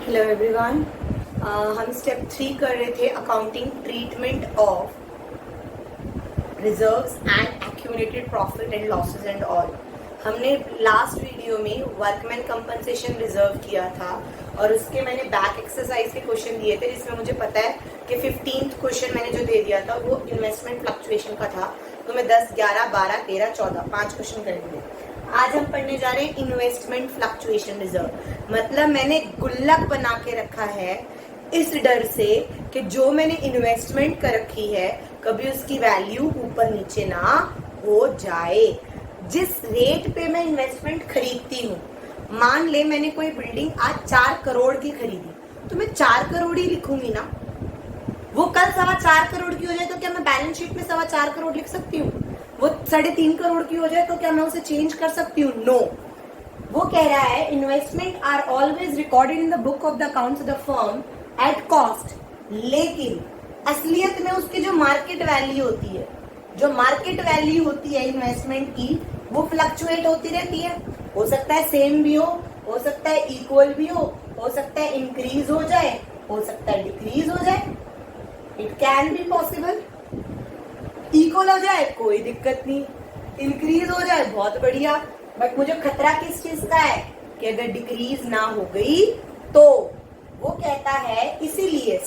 Hello everyone. हम step 3 कर रहे थे accounting treatment of reserves and accumulated profit and losses and all. हमने लास्ट वीडियो में वर्कमैन कंपनसेशन रिजर्व किया था और उसके मैंने बैक एक्सरसाइज के क्वेश्चन दिए थे, जिसमें मुझे पता है कि 15th क्वेश्चन मैंने जो दे दिया था वो इन्वेस्टमेंट फ्लक्चुएशन का था। तो मैं 10, 11, 12, 13, 14 5 क्वेश्चन करेंगे। आज हम पढ़ने जा रहे हैं इन्वेस्टमेंट फ्लक्चुएशन रिजर्व। मतलब मैंने गुल्लक बना के रखा है इस डर से कि जो मैंने इन्वेस्टमेंट कर रखी है कभी उसकी वैल्यू ऊपर नीचे ना हो जाए। जिस रेट पे मैं इन्वेस्टमेंट खरीदती हूँ, मान ले मैंने कोई बिल्डिंग आज 4 करोड़ की खरीदी तो मैं 4 करोड़ ही लिखूंगी ना। वो कल 4.25 करोड़ की हो जाए तो क्या मैं बैलेंस शीट में 4.25 करोड़ लिख सकती हूँ? वो 3.5 करोड़ की हो जाए तो क्या मैं उसे चेंज कर सकती हूँ? नो। वो कह रहा है investment are always recorded in the book of the accounts of the firm at cost, लेकिन असलियत में उसकी जो मार्केट वैल्यू होती है, इन्वेस्टमेंट की, वो फ्लक्चुएट होती रहती है। हो सकता है सेम भी हो सकता है इक्वल भी हो सकता है इंक्रीज हो जाए, हो सकता है डिक्रीज हो जाए। It can be possible. Equal हो जाए कोई दिक्कत नहीं, इंक्रीज हो जाए बहुत बढ़िया। बट मुझे खतरा किस चीज का है कि अगर डिक्रीज ना हो गई तो वो कहता है इसीलिए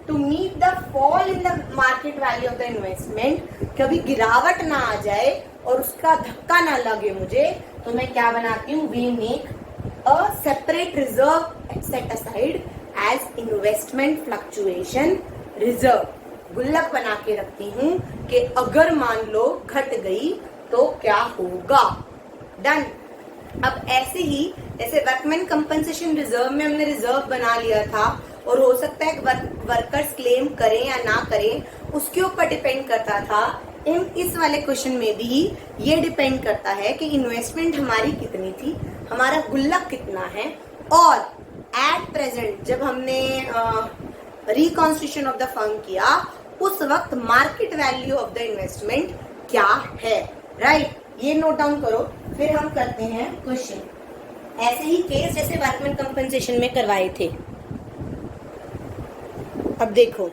to meet the fall in the market value of the investment, कभी गिरावट ना आ जाए और उसका धक्का ना लगे मुझे, तो मैं क्या बनाती हूँ, we make a separate reserve set aside as investment fluctuation reserve. गुल्लक बना के रखती हूँ कि अगर मान लो घट गई तो क्या होगा। डन। अब ऐसे ही जैसे वर्कमैन कंपनसेशन रिजर्व में हमने रिजर्व बना लिया था और हो सकता है वर्कर्स क्लेम करें या ना करें, उसके ऊपर डिपेंड करता था। इस वाले क्वेश्चन में भी ये डिपेंड करता है कि इन्वेस्टमेंट हमारी कितनी थी, हमारा गुल्लक कितना है, और एट प्रेजेंट जब हमने रिकॉन्स्टिट्यूशन ऑफ द फर्म किया उस वक्त market value of the investment क्या है। राइट, ये नोट डाउन करो। फिर हम करते हैं क्वेश्चन। ऐसे ही केस जैसे वर्कमैन कंपनसेशन में करवाए थे। अब देखो,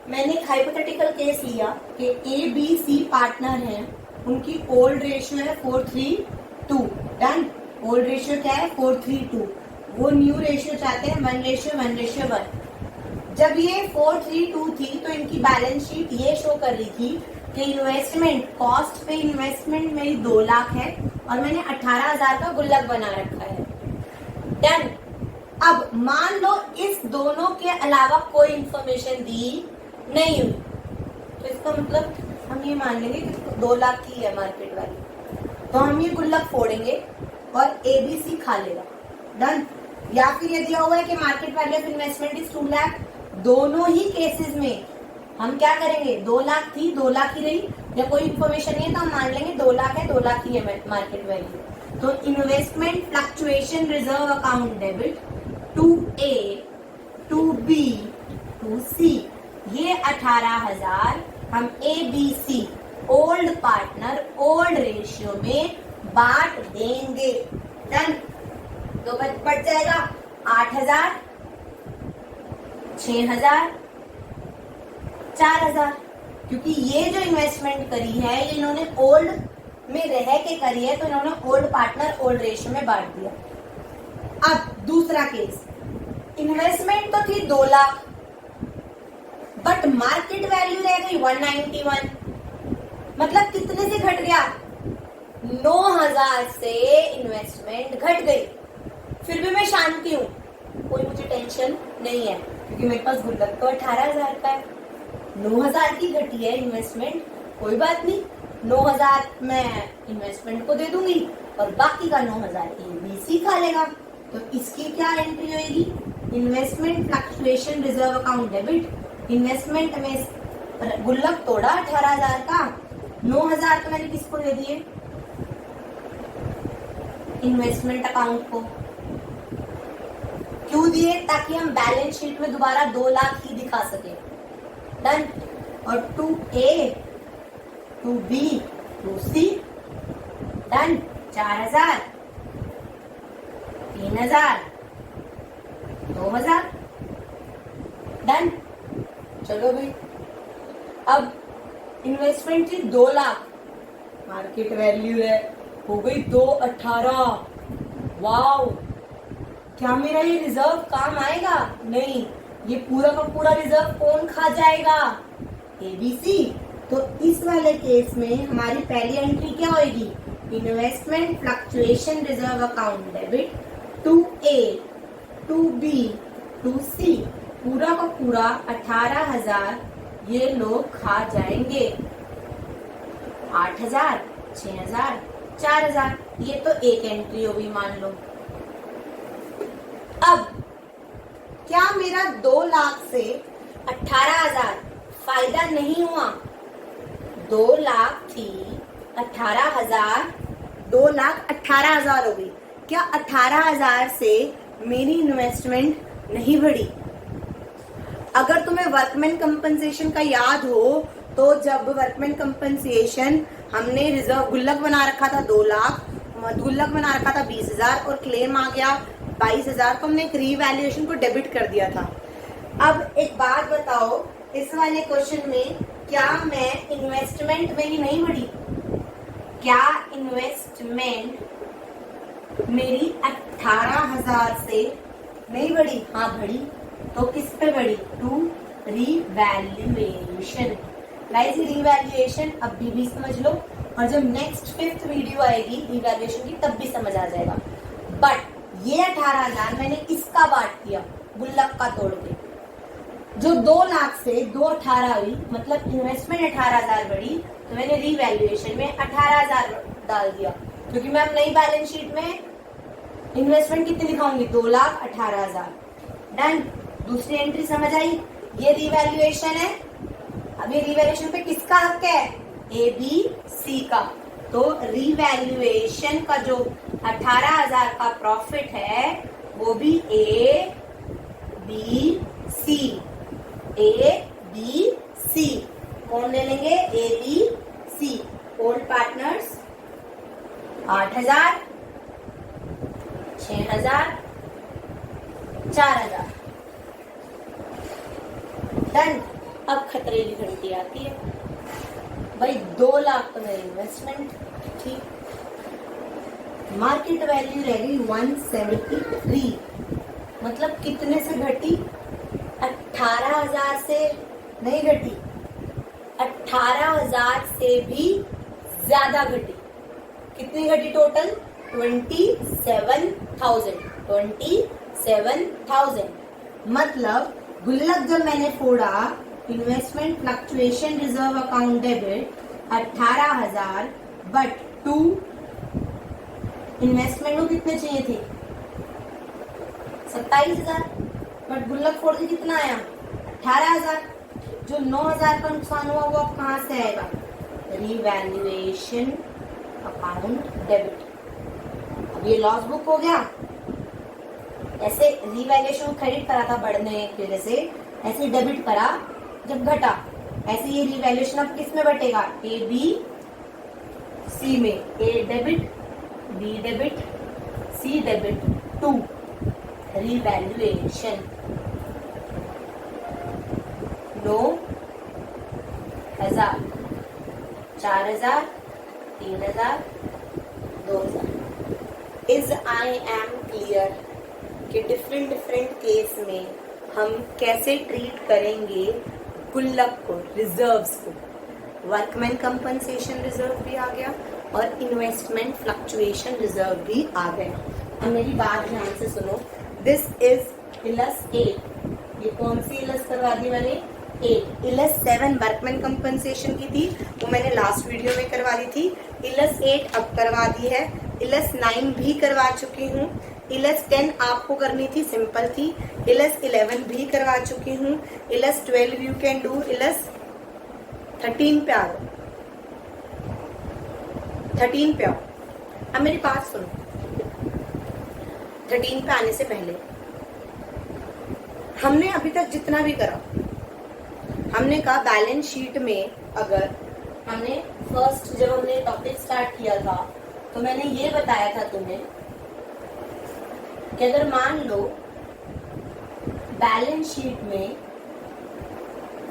मैंने एक हाइपोथेटिकल केस लिया कि ए बी सी पार्टनर हैं, उनकी ओल्ड रेशियो है 4:3:2। डन। ओल्ड रेशियो क्या है? 4:3:2। वो न्यू रेशियो चाहते हैं 1:1:1। जब ये 4:3:2 थी तो इनकी बैलेंस शीट ये शो कर रही थी कि इन्वेस्टमेंट कॉस्ट पे इन्वेस्टमेंट मेरी 2 लाख है और मैंने 18,000 का गुल्लक बना रखा है। डन। अब मान लो इस दोनों के अलावा कोई इंफॉर्मेशन दी नहीं हुई, तो इसका मतलब हम ये मान लेंगे कि 2 लाख की है मार्केट वैल्यू, तो हम ये गुल्लक फोड़ेंगे और ABC खा लेगा। डन। या फिर ये दिया हुआ है कि market value of investment is 2 lakh. दोनों ही केसेस में हम क्या करेंगे, 2 लाख थी 2 लाख ही रही, या कोई इंफॉर्मेशन नहीं है तो हम मान लेंगे 2 लाख है 2 लाख ही है मार्केट वैल्यू। तो investment fluctuation reserve account debit to A, to B, to C, ये 18,000 हम ABC old partner old ratio में बांट देंगे। डन। तो बढ़ जाएगा 8,000, 6,000, 4,000, क्योंकि ये जो इन्वेस्टमेंट करी है ये इन्होंने ओल्ड में रह के करी है, तो इन्होंने ओल्ड पार्टनर ओल्ड रेशियो में बांट दिया। अब दूसरा केस, इन्वेस्टमेंट तो थी 2 लाख बट मार्केट वैल्यू रह गई 191। मतलब कितने से घट गया? 9,000 से इन्वेस्टमेंट घट गई। फिर भी मैं शांति हूँ, कोई मुझे टेंशन नहीं है क्योंकि मेरे पास गुल्लक तो 18,000 का है। 9,000 की घटी है इन्वेस्टमेंट, कोई बात नहीं, 9,000 मैं इन्वेस्टमेंट को दे दूंगी और बाकी का 9,000 ABC खा लेगा। तो इसकी क्या एंट्री होगी, investment fluctuation reserve account debit. Investment में गुल्लक तोड़ा 18,000 का, 9,000 तो मैंने किसको दे दिए, इन्वेस्टमेंट अकाउंट को। क्यों दिए? ताकि हम बैलेंस शीट में दोबारा 2 लाख ही दिखा सके। डन। और 2A, 2B, 2C। Done. 4,000, 3,000, 2000। Done. चलो भाई, अब इन्वेस्टमेंट थी 2 लाख, मार्केट वैल्यू है हो गई 218। वाओ, क्या मेरा ये रिजर्व काम आएगा? नहीं, ये पूरा का पूरा रिजर्व कौन खा जाएगा? एबीसी। तो इस वाले केस में हमारी पहली एंट्री क्या होगी? Investment fluctuation reserve account debit to A, to B, to C, पूरा का पूरा 18,000 ये लोग खा जाएंगे। 8,000, 6,000, 4,000, ये तो एक एंट्री होगी मान लो। अब क्या मेरा 2 लाख से 18,000 फायदा नहीं हुआ? 2 लाख थी, 18,000, 2,18,000 हो गई। क्या 18,000 से मेरी इन्वेस्टमेंट नहीं बढ़ी? अगर तुम्हें वर्कमैन कंपनसेशन का याद हो तो जब वर्कमैन कंपनसेशन हमने रिजर्व गुल्लक बना रखा था 2 लाख, गुल्लक बना रखा था 20,000 और क्लेम आ गया 22,000, तो हमने एक रीवैल्यूएशन को डेबिट कर दिया था। अब एक बात बताओ, इस वाले क्वेश्चन में क्या मैं इन्वेस्टमेंट मेरी नहीं बढ़ी? क्या इन्वेस्टमेंट मेरी 18,000 से नहीं बढ़ी? हाँ बढ़ी। तो किस पे बढ़ी? To revaluation. गाइस, रीवैल्यूएशन अभी भी समझ लो, और जब नेक्स्ट 5th वीडियो आएगी रीवैल्यूएशन की तब भी समझ आ जाएगा। बट ये 18,000 मैंने किसका बांट दिया? गुल्लक का तोड़ के। जो 2 लाख से 2,18 हुई, मतलब इन्वेस्टमेंट 18,000 बढ़ी, तो मैंने रीवैल्यूएशन में 18,000 डाल दिया, क्योंकि मैं अब नई बैलेंस शीट में इन्वेस्टमेंट कितनी दिखाऊंगी? 2,18,000। डन। दूसरी एंट्री समझ आई? ये रीवैल्यूएशन है। अब ये रीवैल्यूएशन पे किसका हक है? ए बी सी का। तो रीवैल्यूएशन का जो 18,000 का प्रॉफिट है वो भी ए बी सी, ए बी सी कौन ले लेंगे? A B C. Old partners 8,000, 6,000, 4,000। Done. अब खतरे की घंटी आती है भाई। 2 लाख तो मेरी इन्वेस्टमेंट थी, मार्केट वैल्यू रह गई 173, मतलब कितने से घटी? 18,000 से नहीं घटी, 18,000 से भी ज्यादा घटी। कितनी घटी टोटल? 27,000। 27,000 मतलब गुल्लक जब मैंने फोड़ा, investment fluctuation reserve account debit 18,000, but to investment को कितने चाहिए थे? 27,000, बट गुल्लक फोड़ के कितना आया? 18,000। जो 9,000 का नुकसान हुआ वो अब कहां से आएगा? Revaluation account debit. अब ये लॉस बुक हो गया। ऐसे रीवैल्यूएशन क्रेडिट करा था बढ़ने की वजह से, ऐसे डेबिट करा जब घटा, ऐसे ये रीवैल्यूएशन अब किस में बटेगा? ए बी सी में। A debit, B debit, C debit, to revaluation. 9,000, 4,000, 3,000, 2,000। Is I am clear कि डिफरेंट केस में हम कैसे ट्रीट करेंगे गुल्लक को, रिजर्व्स को। वर्कमैन कंपनसेशन रिजर्व भी आ गया और इन्वेस्टमेंट फ्लक्चुएशन रिजर्व भी आ गया। अब मेरी बात ध्यान से सुनो। This is Ilus 8। ये कौन सी इलस करवा दी मैंने? 8। इलस 7 वर्कमैन कंपनसेशन की थी, वो मैंने लास्ट वीडियो में करवा दी थी। इलस 8 अब करवा दी है। इलस 9 भी करवा चुकी हूँ। इलस 10 आपको करनी थी, सिंपल थी। इलस 11 भी करवा चुकी हूँ। Ilus 12 you can do. Ilus 13 पे आओ, 13 पे आओ। अब मेरी बात सुनो। 13 पे आने से पहले हमने अभी तक जितना भी करा, हमने कहा बैलेंस शीट में, अगर हमने फर्स्ट जब हमने टॉपिक स्टार्ट किया था तो मैंने ये बताया था तुम्हें कि अगर मान लो बैलेंस शीट में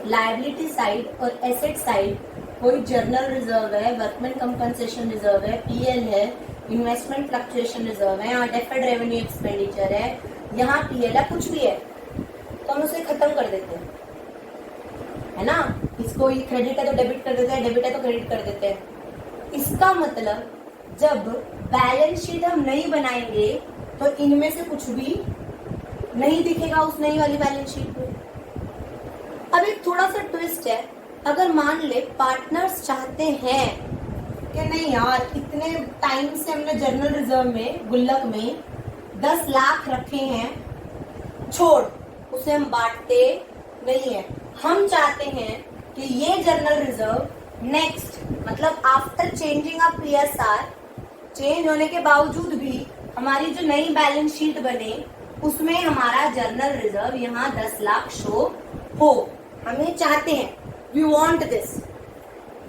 लायबिलिटी साइड और एसेट साइड कोई जर्नल रिजर्व है, वर्कमैन कंपनसेशन रिजर्व है, पीएल है, इन्वेस्टमेंट फ्लक्चुएशन रिजर्व है, यहाँ डेफर्ड रेवेन्यू एक्सपेंडिचर है, यहाँ पीएल है, कुछ भी है तो हम उसे खत्म कर देते हैं, है ना। इसको ये क्रेडिट है तो डेबिट कर देते हैं, डेबिट है तो क्रेडिट कर देते हैं। इसका मतलब जब बैलेंस शीट हम नहीं बनाएंगे तो इनमें से कुछ भी नहीं दिखेगा उस नई वाली बैलेंस शीट में। अब एक थोड़ा सा ट्विस्ट है, अगर मान ले पार्टनर्स चाहते हैं कि नहीं यार इतने टाइम से हमने जनरल रिजर्व में गुल्लक में 10 लाख रखे हैं, छोड़ उसे हम बांटते नहीं है, हम चाहते हैं कि ये जनरल रिजर्व नेक्स्ट मतलब after changing of PSR change होने के बावजूद भी हमारी जो नई बैलेंस शीट बने उसमें हमारा जनरल रिजर्व यहाँ 10 लाख शो हो, हम ये चाहते हैं, we want this.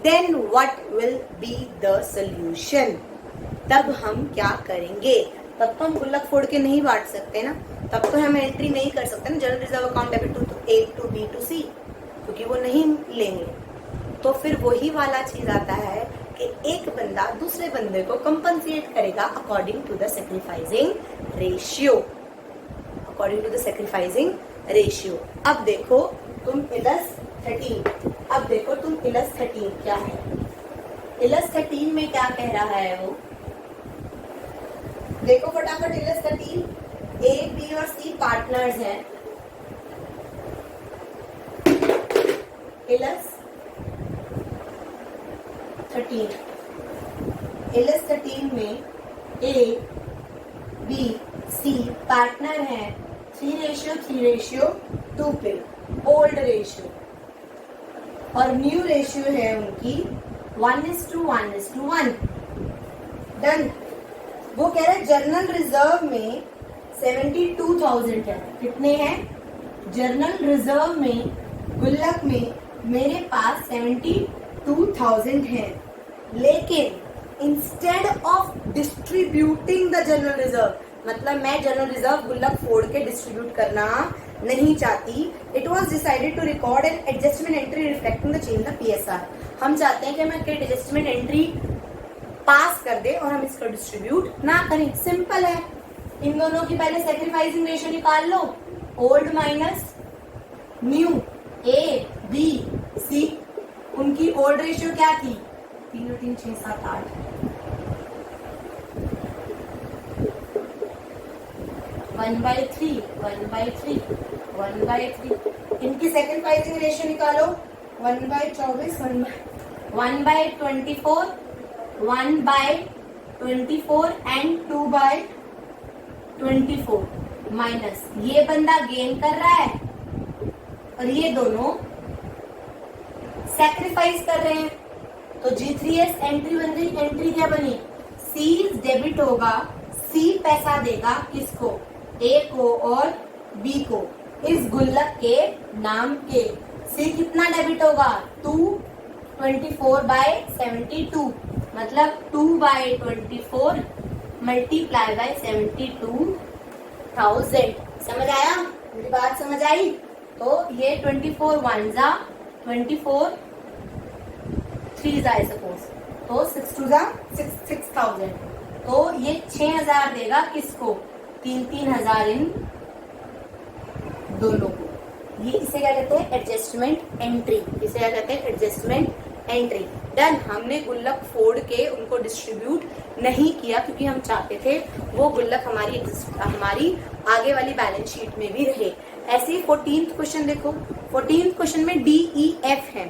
Then what will be the solution? तब हम क्या करेंगे? तब तो हम गुल्लक फोड़ के नहीं बांट सकते ना, तब तो हम एंट्री नहीं कर सकते ना general reserve account debit to A to B to C, क्योंकि वो नहीं लेंगे। तो फिर वही वाला चीज आता है कि एक बंदा दूसरे बंदे को कंपनसेट करेगा according to the sacrificing ratio, according to the sacrificing ratio. अब देखो तुम इलस 13, अब देखो तुम इलस 13 क्या है, इलस 13 में क्या कह रहा है वो, देखो फटाफट इलस 13, ए बी और सी पार्टनर्स हैं। इलस 13, इलस 13 में ए बी सी पार्टनर है 3:3:2 पे, ओल्ड रेशियो, और न्यू रेशियो है उनकी 1:1:1। डन। वो कह रहे जर्नल रिजर्व में 72,000 है, कितने हैं जर्नल रिजर्व में गुल्लक में मेरे पास 72,000 है, लेकिन instead of distributing the general reserve, मतलब मैं जनरल रिजर्व गुल्लक फोड़ के डिस्ट्रीब्यूट करना नहीं चाहती, it was decided to record an adjustment entry reflecting the change the PSR. हम चाहते हैं कि मैं एडजस्टमेंट एंट्री पास कर दे और हम इसको डिस्ट्रीब्यूट ना करें। सिंपल है, इन दोनों की पहले सैक्रिफाइसिंग रेशियो निकाल लो, old minus new, A B C, उनकी ओल्ड रेशियो क्या थी 3 और 3 6 7 8, 1/3 1/3 1/3। इनकी सैक्रिफाइसिंग रेशियो निकालो 1/24 1/24 1/24 एंड 2/24 माइनस ये बंदा गेन कर रहा है और ये दोनों सैक्रिफाइस कर रहे हैं, तो G3S एंट्री बन गई। एंट्री क्या बनी, C डेबिट होगा, C पैसा देगा किसको, A को और B को, इस गुल्लक के नाम के। C कितना डेबिट होगा 2/24/72, मतलब 2/24 मल्टीप्लाई बाय 72,000। समझ आया, मेरी बात समझ आई? तो ये 24 1 जा 24 3 जा सपोज, तो 6 2 जा 6,000, तो ये 6,000 देगा किसको, 3,000 इन दोनों को। ये इसे क्या कहते हैं एडजस्टमेंट एंट्री, इसे क्या कहते हैं एडजस्टमेंट एंट्री। डन। हमने गुल्लक फोड़ के उनको डिस्ट्रीब्यूट नहीं किया क्योंकि हम चाहते थे वो गुल्लक हमारी आगे वाली बैलेंस शीट में भी रहे। ऐसे ही 14th क्वेश्चन देखो, 14th क्वेश्चन में DEF है।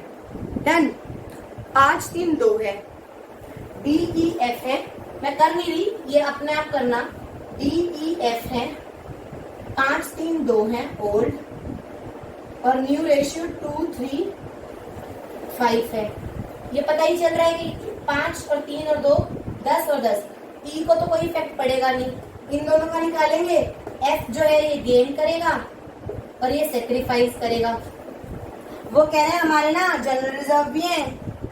डन। 5 3 2 है, DEF है, मैं कर नहीं रही, ये अपने आप करना। DEF है, 5 3 2 है ओल्ड, और न्यू रेशियो 2 3 5 है। ये पता ही चल रहा है कि 5 और 3 और 2 10 और 10, E को तो कोई इफेक्ट पड़ेगा नहीं, इन दोनों का निकालेंगे। F जो है ये गेन करेगा और ये सेक्रीफाइस करेगा। वो कह रहे हैं हमारे ना जनरल रिजर्व भी है,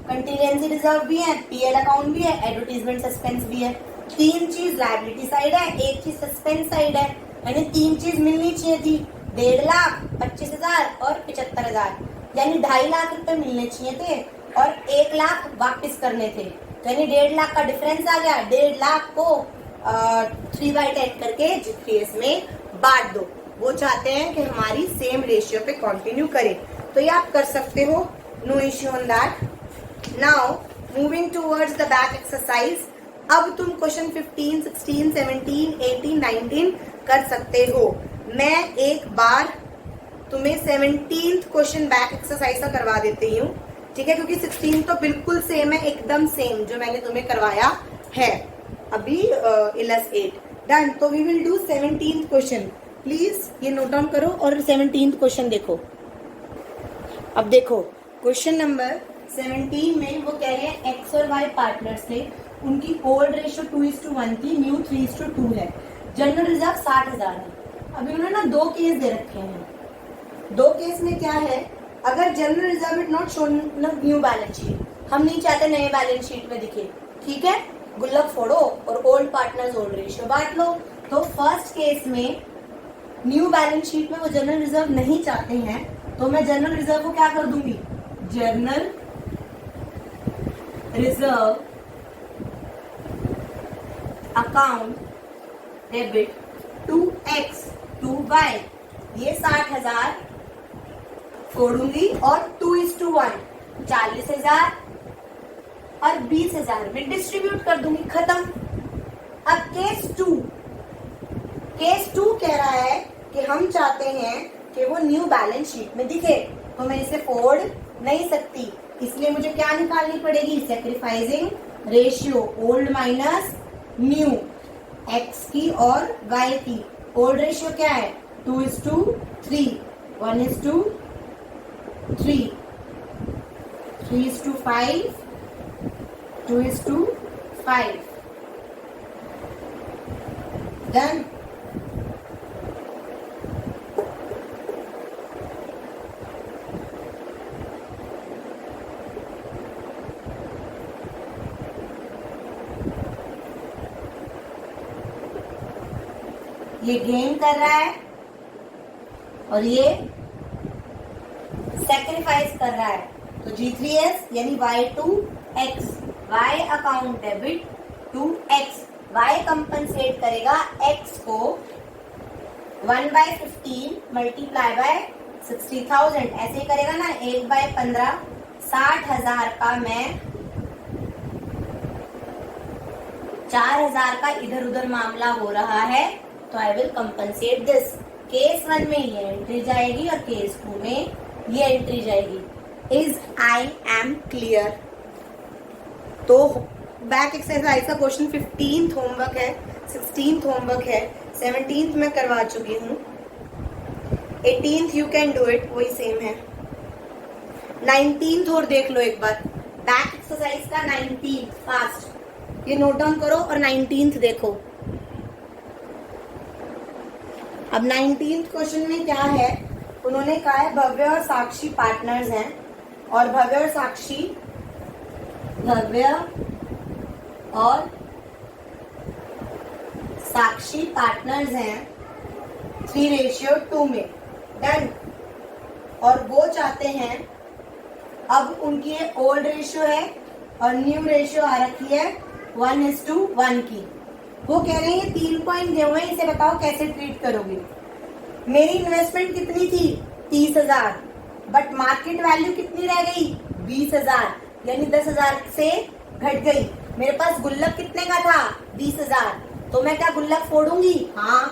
कंटीजेंसी रिजर्व भी है, पीएल अकाउंट भी है, एडवर्टीजमेंट सस्पेंस भी है। 3 चीज लायबिलिटी साइड है, 1 चीज सस्पेंस साइड है, यानी 3 चीज मिलनी चाहिए थी। 1.5 लाख, 25,000 और 75,000, यानी 2.5 लाख रुपए मिलने चाहिए थे और 1 लाख वापस करने थे, तो यानी 1.5 लाख का डिफरेंस आ गया। 1.5 लाख को 3/10 करके G3S में बांट दो। वो चाहते हैं कि हमारी सेम रेशियो पे कंटिन्यू करे, तो ये आप कर सकते हो, no issue on that. Now moving towards the back exercise. अब तुम क्वेश्चन 15, 16, 17, 18, 19 कर सकते हो। मैं एक बार तुम्हें 17th क्वेश्चन बैक एक्सरसाइज का करवा देती हूँ, ठीक है, क्योंकि 16 तो बिल्कुल सेम है, एकदम सेम जो मैंने तुम्हें करवाया है अभी इलस्ट्रेट। डन। तो we will do 17th question. Please ये नोट डाउन करो और 17th क्वेश्चन देखो। अब देखो क्वेश्चन नंबर 17 में वो कह रहे हैं एक्स और वाई पार्टनर्स थे, उनकी ओल्ड रेशियो 2:1 थी, न्यू 3:2 है, जनरल रिजर्व 60,000 है। अभी उन्होंने ना 2 केस दे रखे हैं। 2 केस में क्या है, अगर general reserve is not shown new balance sheet, हम नहीं चाहते नए बैलेंस शीट में दिखे, ठीक है, गुल्लक फोड़ो और ओल्ड पार्टनर्स ओल्ड रेशियो बांट लो। तो फर्स्ट केस में न्यू बैलेंस शीट में वो जनरल रिजर्व नहीं चाहते हैं, तो मैं जनरल रिजर्व को क्या कर दूंगी, general reserve account debit to X to Y, ये 60,000 छोड़ूंगी और 2:1 40,000 और 20,000 में डिस्ट्रीब्यूट कर दूंगी, खत्म। अब केस टू कह रहा है कि हम चाहते हैं कि वो न्यू बैलेंस शीट में दिखे, तो मैं इसे फोड़ नहीं सकती, इसलिए मुझे क्या निकालनी पड़ेगी, sacrificing ratio old minus new, x की और वाई की। ओल्ड रेशियो क्या है, 2:3, 1:3, 3:5, 2:5। Done. ये गेन कर रहा है और ये सेक्रीफाइस कर रहा है, तो G3S यानी Y2X, Y account debit to X, Y compensate करेगा X को 1/15 मल्टीप्लाई बाय 60,000, ऐसे करेगा ना, 1/15, 60,000 का मैं 4,000 का इधर उधर मामला हो रहा है, तो I will compensate this. Case 1 में ये एंट्री जाएगी और केस 2 में ये एंट्री जाएगी। Is I am clear? तो बैक एक्सरसाइज का क्वेश्चन 15th होमवर्क है, 16th होमवर्क है, 17th में करवा चुकी हूँ, 18th you can do it, वही सेम है। 19th और देख लो एक बार, बैक एक्सरसाइज का 19th फास्ट, ये नोट डाउन करो और 19th देखो। अब 19th क्वेश्चन में क्या है, उन्होंने कहा है भव्य और साक्षी पार्टनर्स हैं, और भव्य और साक्षी पार्टनर्स हैं 3:2 में। डन। और वो चाहते हैं, अब उनकी ओल्ड रेशियो है और न्यू रेशियो आ रखी है 1:1 की। वो कह रहे हैं ये 3 पॉइंट दे हुए, इसे बताओ कैसे ट्रीट करोगे। मेरी इन्वेस्टमेंट कितनी थी, 30,000, बट मार्केट वैल्यू कितनी रह गई, 20,000, यानी 10,000 से घट गई। मेरे पास गुल्लक कितने का था, 20,000, तो मैं क्या गुल्लक फोड़ूंगी? हाँ।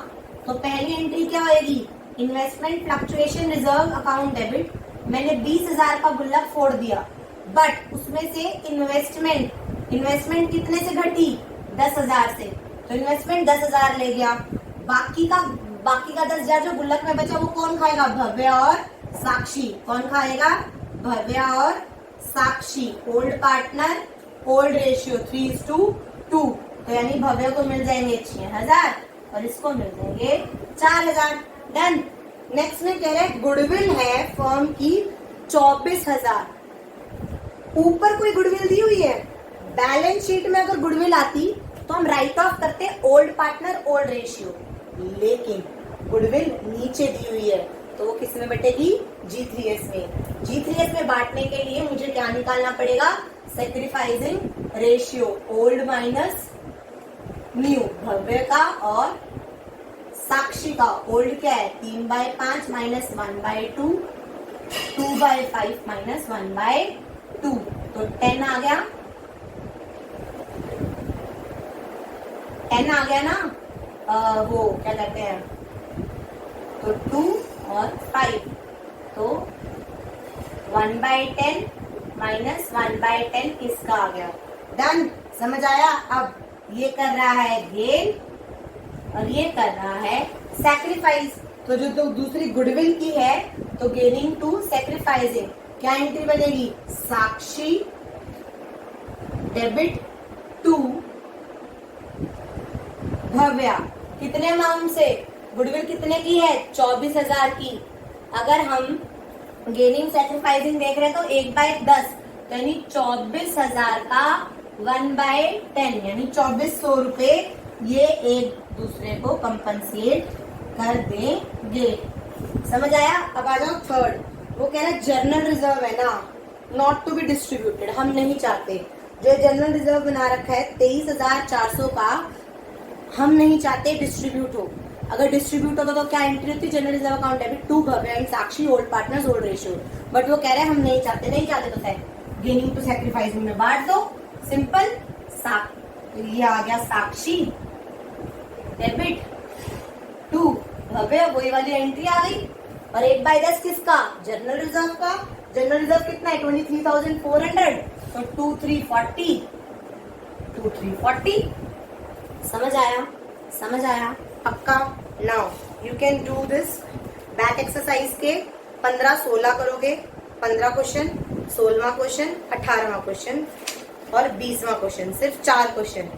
तो पहली एंट्री क्या होगी, investment fluctuation reserve account debit, मैंने 20,000 का गुल्लक फोड़ दिया, बट उसमें से इन्वेस्टमेंट कितने से घटी, 10,000 से, तो इन्वेस्टमेंट 10,000 ले गया। बाकी का 10,000 जो गुल्लक में बचा वो कौन खाएगा, भव्य और साक्षी। कौन खाएगा, भव्य और साक्षी। ओल्ड पार्टनर ओल्ड रेशियो 3:2, तो यानी भव्य को मिल जाएंगे 6,000 और इसको मिल जाएंगे 4,000। डन। नेक्स्ट में कह रहे हैं गुडविल है फर्म की 24,000। ऊपर कोई गुडविल दी हुई है, बैलेंस शीट में अगर गुडविल आती तो हम राइट ऑफ करते ओल्ड पार्टनर ओल्ड रेशियो, लेकिन गुडविल नीचे दी हुई है, तो वो किस में बटेगी, G3s में। G3s में बांटने के लिए मुझे क्या निकालना पड़ेगा, sacrificing ratio, old minus new, Bhavya का और साक्षी का। ओल्ड क्या है, 3/5 माइनस 1/2, 2/5 माइनस 1/2, तो 10 आ गया, 10 आ गया ना, वो क्या कहते हैं, तो 2 और 5, तो 1/10 माइनस 1/10 किसका आ गया, डन, समझ आया। अब ये कर रहा है गेन और ये कर रहा है सैक्रिफाइस, तो जो तो दूसरी गुडविल की है, तो गेनिंग टू सैक्रिफाइसिंग, क्या एंट्री बनेगी, साक्षी डेबिट टू भव्या, कितने अमाउंट से, गुडविल कितने की है, 24,000 की। अगर हम गेनिंग सैक्रिफाइसिंग देख रहे हैं तो 1/10, यानी 24,000 का 1/10, यानी 2400 रुपए ये एक दूसरे को कंपनसेट कर देंगे। समझ आया। अब आ जाओ थर्ड, वो कह रहा है जर्नल रिजर्व है ना, नॉट टू बी डिस्ट्रीब्यूटेड, हम नहीं चाहते। जो जर्नल रिजर्व बना रखा है 23,400 का, हम नहीं चाहते डिस्ट्रीब्यूट हो। अगर डिस्ट्रीब्यूट होता तो क्या एंट्री होती, general reserve account debit to Bhavya and Sakshi, old partners old ratio, but वो कह रहे हैं हम नहीं चाहते। नहीं चाहते तो फिर गेनिंग टू सैक्रिफाइसिंग में बांट दो, सिंपल। ये आ गया साक्षी डेबिट टू भव्य, वही वाली एंट्री आ गई। और 1/10 किसका, जनरल रिजर्व का। जनरल रिजर्व कितना है, 23,400, तो 2340, 2340। समझ आया, समझ आया पक्का। Now you can do this back exercise के 15-16 करोगे, 15 क्वेश्चन, 16वां क्वेश्चन, 18वां क्वेश्चन और 20वां क्वेश्चन, सिर्फ 4 क्वेश्चन।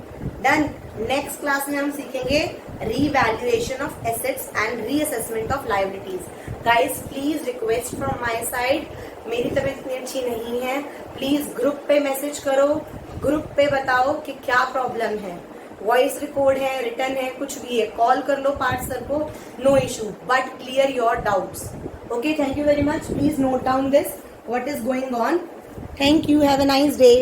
डन। नेक्स्ट क्लास में हम सीखेंगे revaluation of assets and reassessment of liabilities. Guys please request from my side, मेरी तबीयत इतनी अच्छी नहीं है, प्लीज ग्रुप पे मैसेज करो, ग्रुप पे बताओ कि क्या प्रॉब्लम है, वॉइस रिकॉर्ड है, रिटर्न है, कुछ भी है, कॉल कर लो पार्ट सर को, no issue, but clear your doubts. Okay, thank you very much. Please note down this, what is going on. Thank you, have a nice day.